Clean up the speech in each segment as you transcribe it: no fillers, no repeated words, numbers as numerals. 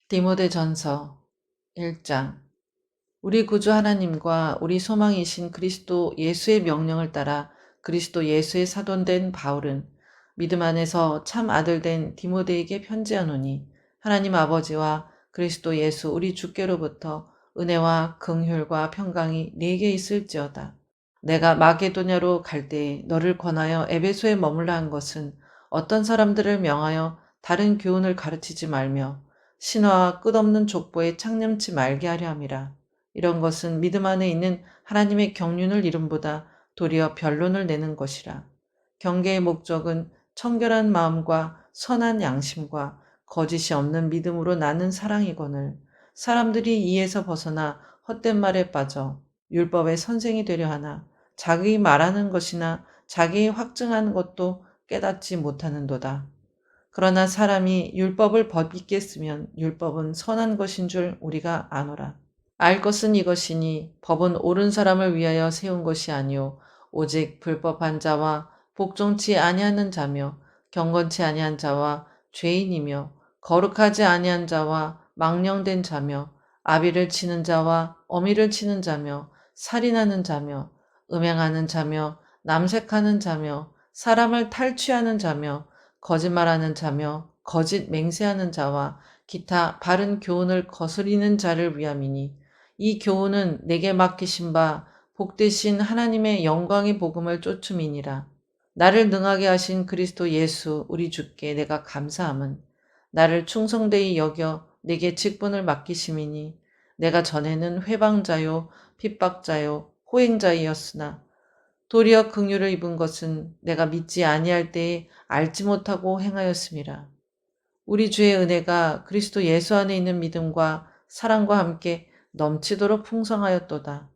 디모데전서 1장. 우리 구주 하나님과 우리 소망이신 그리스도 예수의 명령을 따라 그리스도 예수의 사도된 바울은 믿음 안에서 참 아들 된 디모데에게 편지하노니, 하나님 아버지와 그리스도 예수 우리 주께로부터 은혜와 긍휼과 평강이 네게 있을지어다. 내가 마게도냐로 갈 때에 너를 권하여 에베소에 머물라 한 것은 어떤 사람들을 명하여 다른 교훈을 가르치지 말며 신화와 끝없는 족보에 창념치 말게 하려 함이라. 이런 것은 믿음 안에 있는 하나님의 경륜을 이름보다 도리어 변론을 내는 것이라. 경계의 목적은 청결한 마음과 선한 양심과 거짓이 없는 믿음으로 나는 사랑이거늘, 사람들이 이에서 벗어나 헛된 말에 빠져 율법의 선생이 되려 하나 자기 말하는 것이나 자기 확증하는 것도 깨닫지 못하는도다. 그러나 사람이 율법을 법있게 쓰면 율법은 선한 것인 줄 우리가 아노라. 알 것은 이것이니 법은 옳은 사람을 위하여 세운 것이 아니요 오직 불법한 자와 복종치 아니하는 자며 경건치 아니한 자와 죄인이며 거룩하지 아니한 자와 망령된 자며 아비를 치는 자와 어미를 치는 자며 살인하는 자며 음행하는 자며 남색하는 자며 사람을 탈취하는 자며 거짓말하는 자며 거짓 맹세하는 자와 기타 바른 교훈을 거스리는 자를 위함이니, 이 교훈은 내게 맡기신 바 복되신 하나님의 영광의 복음을 쫓음이니라. 나를 능하게 하신 그리스도 예수 우리 주께 내가 감사함은 나를 충성되이 여겨 내게 직분을 맡기심이니, 내가 전에는 회방자요 핍박자요 호행자이었으나 도리어 긍휼을 입은 것은 내가 믿지 아니할 때에 알지 못하고 행하였음이라. 우리 주의 은혜가 그리스도 예수 안에 있는 믿음과 사랑과 함께 넘치도록 풍성하였도다.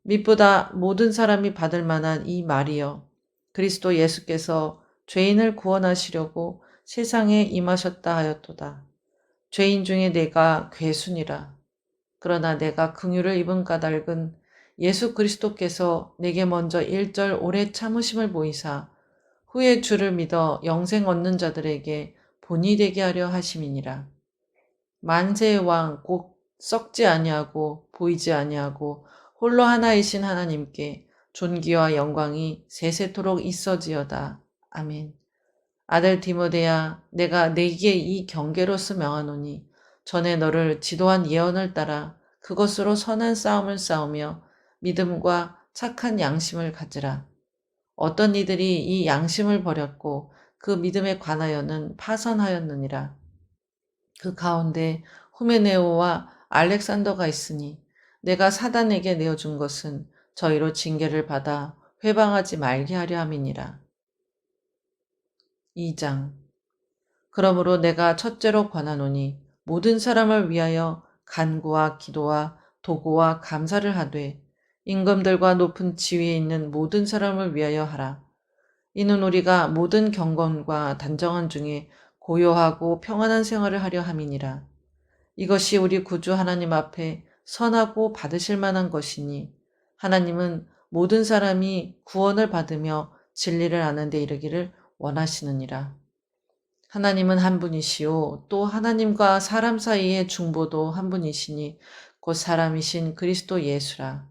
믿보다 모든 사람이 받을 만한 이 말이여, 그리스도 예수께서 죄인을 구원하시려고 세상에 임하셨다 하였도다. 죄인 중에 내가 괴순이라. 그러나 내가 긍휼을 입은 까닭은 예수 그리스도께서 내게 먼저 일절 오래 참으심을 보이사 후에 주를 믿어 영생 얻는 자들에게 본이 되게 하려 하심이니라. 만세의 왕 곧 썩지 아니하고 보이지 아니하고 홀로 하나이신 하나님께 존귀와 영광이 세세토록 있어지어다. 아멘. 아들 디모데야, 내가 네게 이 경계로서 명하노니, 전에 너를 지도한 예언을 따라 그것으로 선한 싸움을 싸우며 믿음과 착한 양심을 가지라. 어떤 이들이 이 양심을 버렸고 그 믿음에 관하여는 파선하였느니라. 그 가운데 후메네오와 알렉산더가 있으니, 내가 사단에게 내어준 것은 저희로 징계를 받아 회방하지 말게 하려 함이니라. 2장. 그러므로 내가 첫째로 권하노니, 모든 사람을 위하여 간구와 기도와 도구와 감사를 하되 임금들과 높은 지위에 있는 모든 사람을 위하여 하라. 이는 우리가 모든 경건과 단정한 중에 고요하고 평안한 생활을 하려 함이니라. 이것이 우리 구주 하나님 앞에 선하고 받으실 만한 것이니, 하나님은 모든 사람이 구원을 받으며 진리를 아는 데 이르기를 원하시느니라. 하나님은 한 분이시요 또 하나님과 사람 사이의 중보도 한 분이시니 곧 사람이신 그리스도 예수라.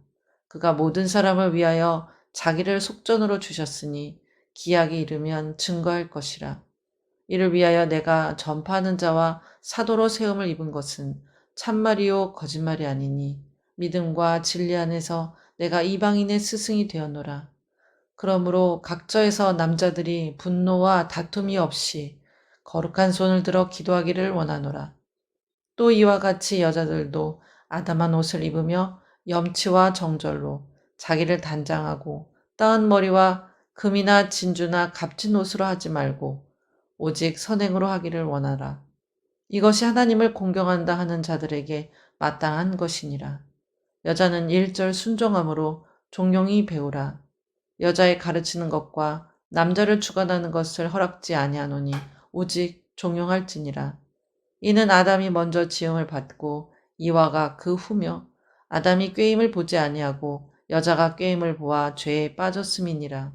그가 모든 사람을 위하여 자기를 속전으로 주셨으니 기약이 이르면 증거할 것이라. 이를 위하여 내가 전파하는 자와 사도로 세움을 입은 것은 참말이요 거짓말이 아니니, 믿음과 진리 안에서 내가 이방인의 스승이 되었노라. 그러므로 각처에서 남자들이 분노와 다툼이 없이 거룩한 손을 들어 기도하기를 원하노라. 또 이와 같이 여자들도 아담한 옷을 입으며 염치와 정절로 자기를 단장하고 따은 머리와 금이나 진주나 값진 옷으로 하지 말고 오직 선행으로 하기를 원하라. 이것이 하나님을 공경한다 하는 자들에게 마땅한 것이니라. 여자는 일절 순종함으로 종용히 배우라. 여자의 가르치는 것과 남자를 주관하는 것을 허락지 아니하노니 오직 종용할지니라. 이는 아담이 먼저 지음을 받고 이와가 그 후며, 아담이 꾀임을 보지 아니하고 여자가 꾀임을 보아 죄에 빠졌음이니라.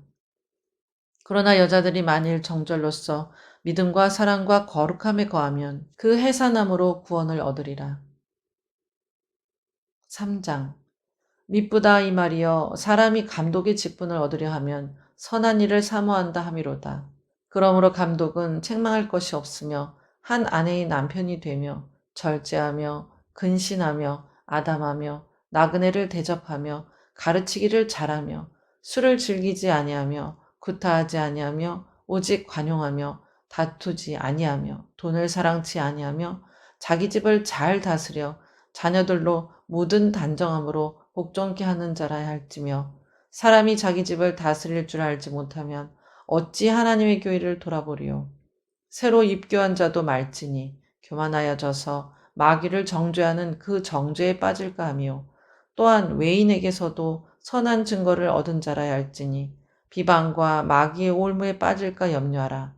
그러나 여자들이 만일 정절로서 믿음과 사랑과 거룩함에 거하면 그 해산함으로 구원을 얻으리라. 3장. 미쁘다 이 말이여 사람이 감독의 직분을 얻으려 하면 선한 일을 사모한다 함이로다. 그러므로 감독은 책망할 것이 없으며 한 아내의 남편이 되며 절제하며 근신하며 아담하며 나그네를 대접하며 가르치기를 잘하며 술을 즐기지 아니하며 구타하지 아니하며 오직 관용하며 다투지 아니하며 돈을 사랑치 아니하며 자기 집을 잘 다스려 자녀들로 모든 단정함으로 복종케 하는 자라야 할지며 사람이 자기 집을 다스릴 줄 알지 못하면 어찌 하나님의 교회를 돌아보리요. 새로 입교한 자도 말지니 교만하여져서 마귀를 정죄하는 그 정죄에 빠질까 하며 또한 외인에게서도 선한 증거를 얻은 자라야 할지니 비방과 마귀의 올무에 빠질까 염려하라.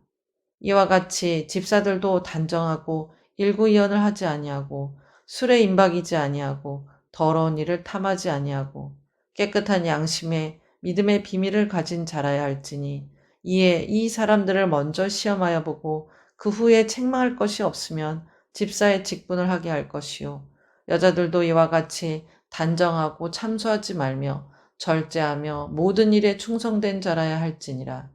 이와 같이 집사들도 단정하고 일구이연을 하지 아니하고 술에 임박이지 아니하고 더러운 일을 탐하지 아니하고 깨끗한 양심에 믿음의 비밀을 가진 자라야 할지니 이에 이 사람들을 먼저 시험하여 보고 그 후에 책망할 것이 없으면 집사의 직분을 하게 할 것이요 여자들도 이와 같이 단정하고 참소하지 말며 절제하며 모든 일에 충성된 자라야 할지니라.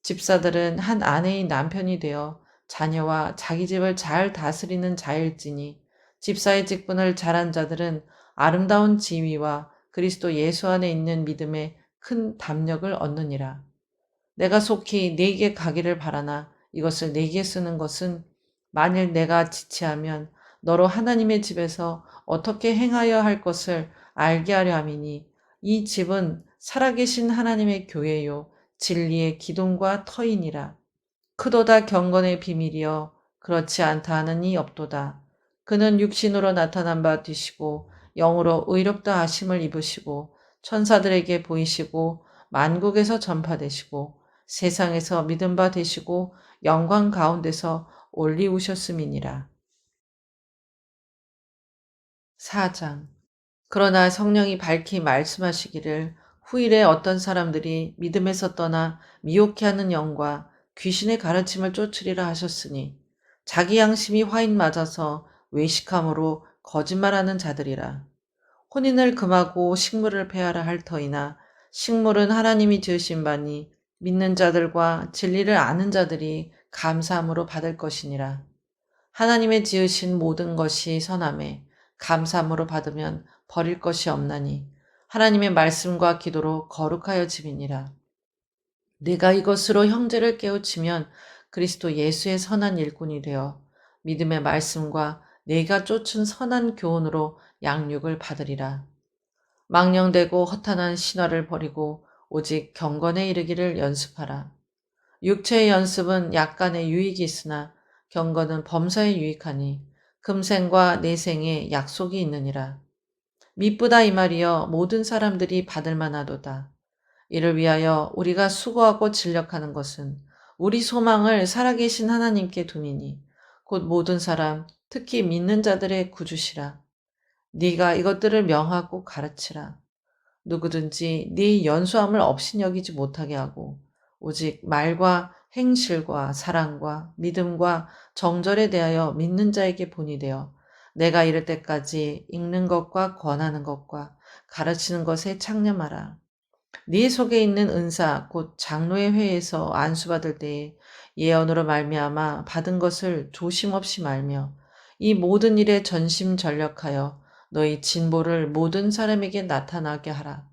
집사들은 한 아내의 남편이 되어 자녀와 자기 집을 잘 다스리는 자일지니 집사의 직분을 잘한 자들은 아름다운 지위와 그리스도 예수 안에 있는 믿음에 큰 담력을 얻느니라. 내가 속히 네게 가기를 바라나 이것을 네게 쓰는 것은 만일 내가 지체하면 너로 하나님의 집에서 어떻게 행하여 할 것을 알게 하려 함이니 이 집은 살아계신 하나님의 교회요 진리의 기둥과 터이니라. 크도다 경건의 비밀이여 그렇지 않다 하는 이 없도다. 그는 육신으로 나타난 바 되시고 영으로 의롭다 하심을 입으시고 천사들에게 보이시고 만국에서 전파되시고 세상에서 믿음 바 되시고 영광 가운데서 올리우셨음이니라. 4장. 그러나 성령이 밝히 말씀하시기를 후일에 어떤 사람들이 믿음에서 떠나 미혹해 하는 영과 귀신의 가르침을 쫓으리라 하셨으니 자기 양심이 화인 맞아서 외식함으로 거짓말하는 자들이라. 혼인을 금하고 식물을 폐하라 할 터이나 식물은 하나님이 지으신 바니 믿는 자들과 진리를 아는 자들이 감사함으로 받을 것이니라. 하나님의 지으신 모든 것이 선함에 감사함으로 받으면 버릴 것이 없나니 하나님의 말씀과 기도로 거룩하여 짐이니라. 내가 이것으로 형제를 깨우치면 그리스도 예수의 선한 일꾼이 되어 믿음의 말씀과 내가 쫓은 선한 교훈으로 양육을 받으리라. 망령되고 허탄한 신화를 버리고 오직 경건에 이르기를 연습하라. 육체의 연습은 약간의 유익이 있으나 경건은 범사에 유익하니 금생과 내생에 약속이 있느니라. 미쁘다 이 말이여 모든 사람들이 받을 만하도다. 이를 위하여 우리가 수고하고 진력하는 것은 우리 소망을 살아계신 하나님께 둠이니 곧 모든 사람 특히 믿는 자들의 구주시라. 네가 이것들을 명하고 가르치라. 누구든지 네 연수함을 업신여기지 못하게 하고 오직 말과 행실과 사랑과 믿음과 정절에 대하여 믿는 자에게 본이 되어 내가 이를 때까지 읽는 것과 권하는 것과 가르치는 것에 창념하라. 네 속에 있는 은사 곧 장로의 회에서 안수받을 때에 예언으로 말미암아 받은 것을 조심 없이 말며 이 모든 일에 전심전력하여 너희 진보를 모든 사람에게 나타나게 하라.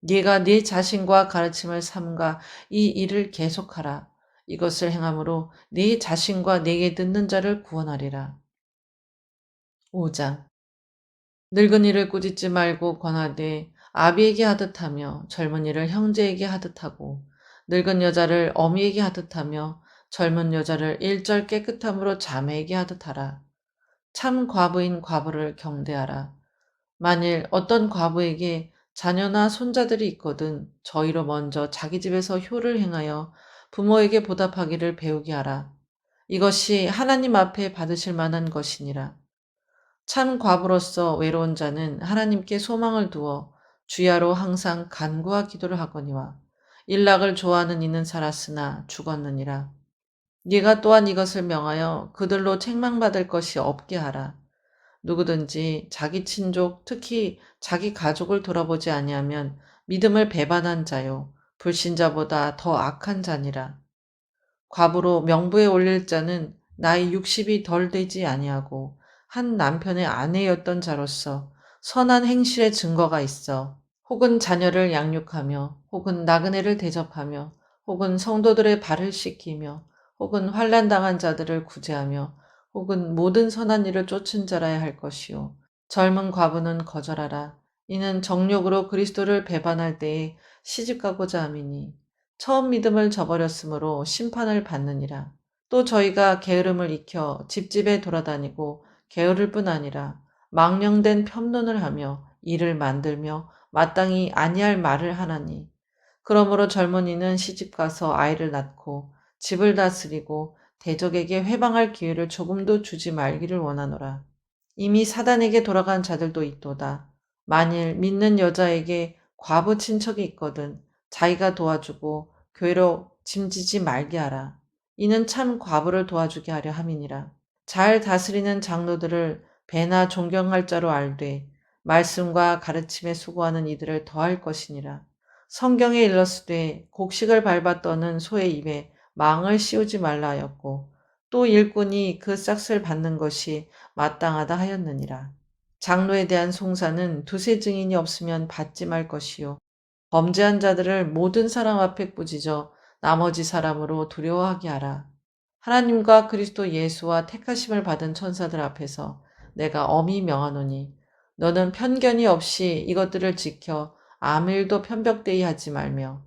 네가 네 자신과 가르침을 삼가 이 일을 계속하라. 이것을 행함으로 네 자신과 네게 듣는 자를 구원하리라. 5장. 늙은이를 꾸짖지 말고 권하되 아비에게 하듯 하며 젊은이를 형제에게 하듯 하고 늙은 여자를 어미에게 하듯 하며 젊은 여자를 일절 깨끗함으로 자매에게 하듯 하라. 참 과부인 과부를 경대하라. 만일 어떤 과부에게 자녀나 손자들이 있거든 저희로 먼저 자기 집에서 효를 행하여 부모에게 보답하기를 배우게 하라. 이것이 하나님 앞에 받으실 만한 것이니라. 참 과부로서 외로운 자는 하나님께 소망을 두어 주야로 항상 간구와 기도를 하거니와 일락을 좋아하는 이는 살았으나 죽었느니라. 네가 또한 이것을 명하여 그들로 책망받을 것이 없게 하라. 누구든지 자기 친족, 특히 자기 가족을 돌아보지 아니하면 믿음을 배반한 자요 불신자보다 더 악한 자니라. 과부로 명부에 올릴 자는 나이 60이 덜 되지 아니하고 한 남편의 아내였던 자로서 선한 행실의 증거가 있어 혹은 자녀를 양육하며 혹은 나그네를 대접하며 혹은 성도들의 발을 씻기며 혹은 환난 당한 자들을 구제하며 혹은 모든 선한 일을 쫓은 자라야 할 것이요 젊은 과부는 거절하라. 이는 정욕으로 그리스도를 배반할 때에 시집가고자 함이니 처음 믿음을 저버렸으므로 심판을 받느니라. 또 저희가 게으름을 익혀 집집에 돌아다니고 게으를 뿐 아니라 망령된 편론을 하며 일을 만들며 마땅히 아니할 말을 하나니 그러므로 젊은이는 시집가서 아이를 낳고 집을 다스리고 대적에게 회방할 기회를 조금도 주지 말기를 원하노라. 이미 사단에게 돌아간 자들도 있도다. 만일 믿는 여자에게 과부 친척이 있거든 자기가 도와주고 교회로 짐지지 말게 하라. 이는 참 과부를 도와주게 하려 함이니라. 잘 다스리는 장로들을 배나 존경할 자로 알되 말씀과 가르침에 수고하는 이들을 더할 것이니라. 성경에 일렀으되 곡식을 밟아 떠는 소의 입에 망을 씌우지 말라 하였고 또 일꾼이 그 싹을 받는 것이 마땅하다 하였느니라. 장로에 대한 송사는 두세 증인이 없으면 받지 말 것이요 범죄한 자들을 모든 사람 앞에 꾸짖어 나머지 사람으로 두려워하게 하라. 하나님과 그리스도 예수와 택하심을 받은 천사들 앞에서 내가 엄히 명하노니 너는 편견이 없이 이것들을 지켜 아무 일도 편벽되이 하지 말며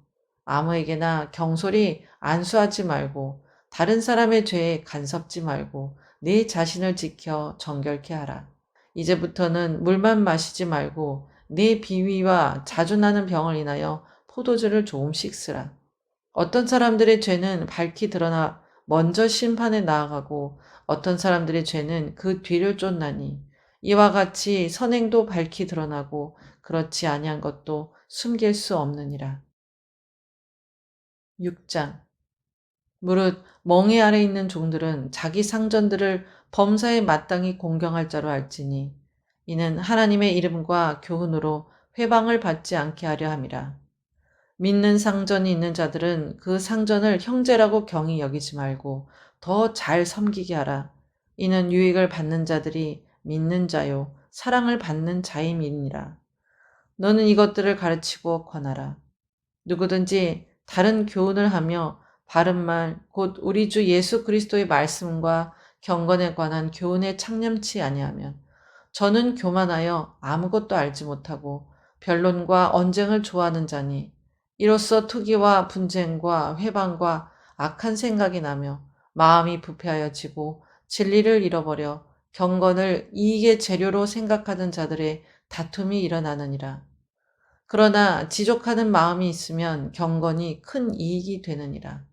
아무에게나 경솔히 안수하지 말고 다른 사람의 죄에 간섭지 말고 네 자신을 지켜 정결케 하라. 이제부터는 물만 마시지 말고 네 비위와 자주 나는 병을 인하여 포도주를 조금씩 쓰라. 어떤 사람들의 죄는 밝히 드러나 먼저 심판에 나아가고 어떤 사람들의 죄는 그 뒤를 쫓나니 이와 같이 선행도 밝히 드러나고 그렇지 아니한 것도 숨길 수 없느니라. 6장 무릇 멍에 아래 있는 종들은 자기 상전들을 범사에 마땅히 공경할 자로 알지니 이는 하나님의 이름과 교훈으로 회방을 받지 않게 하려 함이라. 믿는 상전이 있는 자들은 그 상전을 형제라고 경히 여기지 말고 더 잘 섬기게 하라. 이는 유익을 받는 자들이 믿는 자요 사랑을 받는 자임이니라. 너는 이것들을 가르치고 권하라. 누구든지 다른 교훈을 하며 바른 말 곧 우리 주 예수 그리스도의 말씀과 경건에 관한 교훈에 창념치 아니하면 저는 교만하여 아무것도 알지 못하고 변론과 언쟁을 좋아하는 자니 이로써 투기와 분쟁과 회방과 악한 생각이 나며 마음이 부패하여지고 진리를 잃어버려 경건을 이익의 재료로 생각하는 자들의 다툼이 일어나느니라. 그러나 지족하는 마음이 있으면 경건이 큰 이익이 되느니라.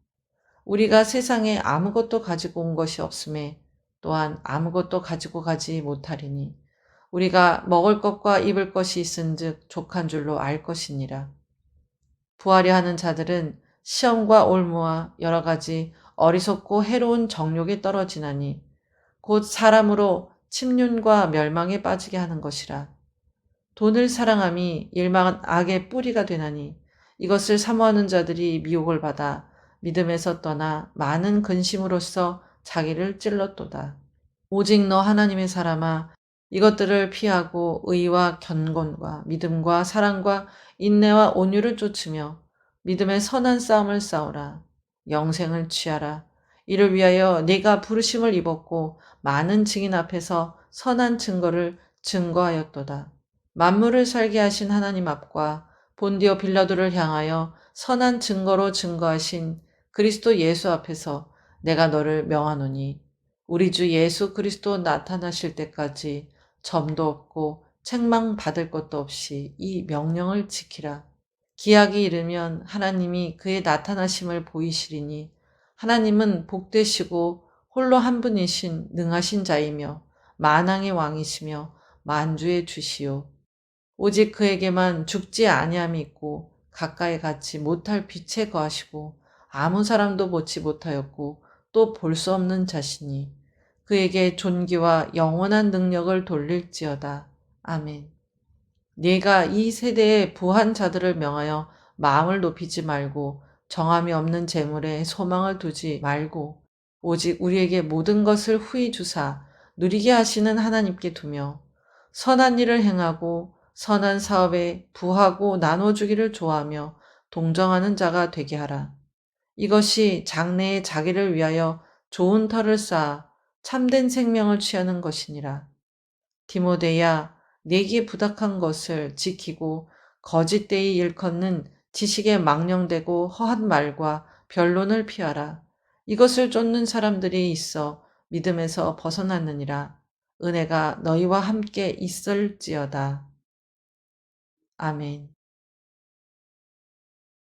우리가 세상에 아무것도 가지고 온 것이 없음에 또한 아무것도 가지고 가지 못하리니 우리가 먹을 것과 입을 것이 있은즉 족한 줄로 알 것이니라. 부하려 하는 자들은 시험과 올무와 여러 가지 어리석고 해로운 정욕에 떨어지나니 곧 사람으로 침륜과 멸망에 빠지게 하는 것이라. 돈을 사랑함이 일망한 악의 뿌리가 되나니 이것을 사모하는 자들이 미혹을 받아 믿음에서 떠나 많은 근심으로써 자기를 찔렀도다. 오직 너 하나님의 사람아 이것들을 피하고 의와 견곤과 믿음과 사랑과 인내와 온유를 쫓으며 믿음의 선한 싸움을 싸우라. 영생을 취하라. 이를 위하여 네가 부르심을 입었고 많은 증인 앞에서 선한 증거를 증거하였도다. 만물을 살게 하신 하나님 앞과 본디오 빌라도를 향하여 선한 증거로 증거하신 그리스도 예수 앞에서 내가 너를 명하노니 우리 주 예수 그리스도 나타나실 때까지 점도 없고 책망 받을 것도 없이 이 명령을 지키라. 기약이 이르면 하나님이 그의 나타나심을 보이시리니 하나님은 복되시고 홀로 한 분이신 능하신 자이며 만왕의 왕이시며 만주의 주시요 오직 그에게만 죽지 아니함이 있고 가까이 가지 못할 빛에 거하시고 아무 사람도 보지 못하였고 또 볼 수 없는 자신이 그에게 존귀와 영원한 능력을 돌릴지어다. 아멘. 네가 이 세대의 부한 자들을 명하여 마음을 높이지 말고 정함이 없는 재물에 소망을 두지 말고 오직 우리에게 모든 것을 후히 주사 누리게 하시는 하나님께 두며 선한 일을 행하고 선한 사업에 부하고 나눠주기를 좋아하며 동정하는 자가 되게 하라. 이것이 장래에 자기를 위하여 좋은 터를 쌓아 참된 생명을 취하는 것이니라. 디모데야, 내게 부탁한 것을 지키고 거짓되이 일컫는 지식에 망령되고 허한 말과 변론을 피하라. 이것을 쫓는 사람들이 있어 믿음에서 벗어났느니라. 은혜가 너희와 함께 있을지어다. 아멘.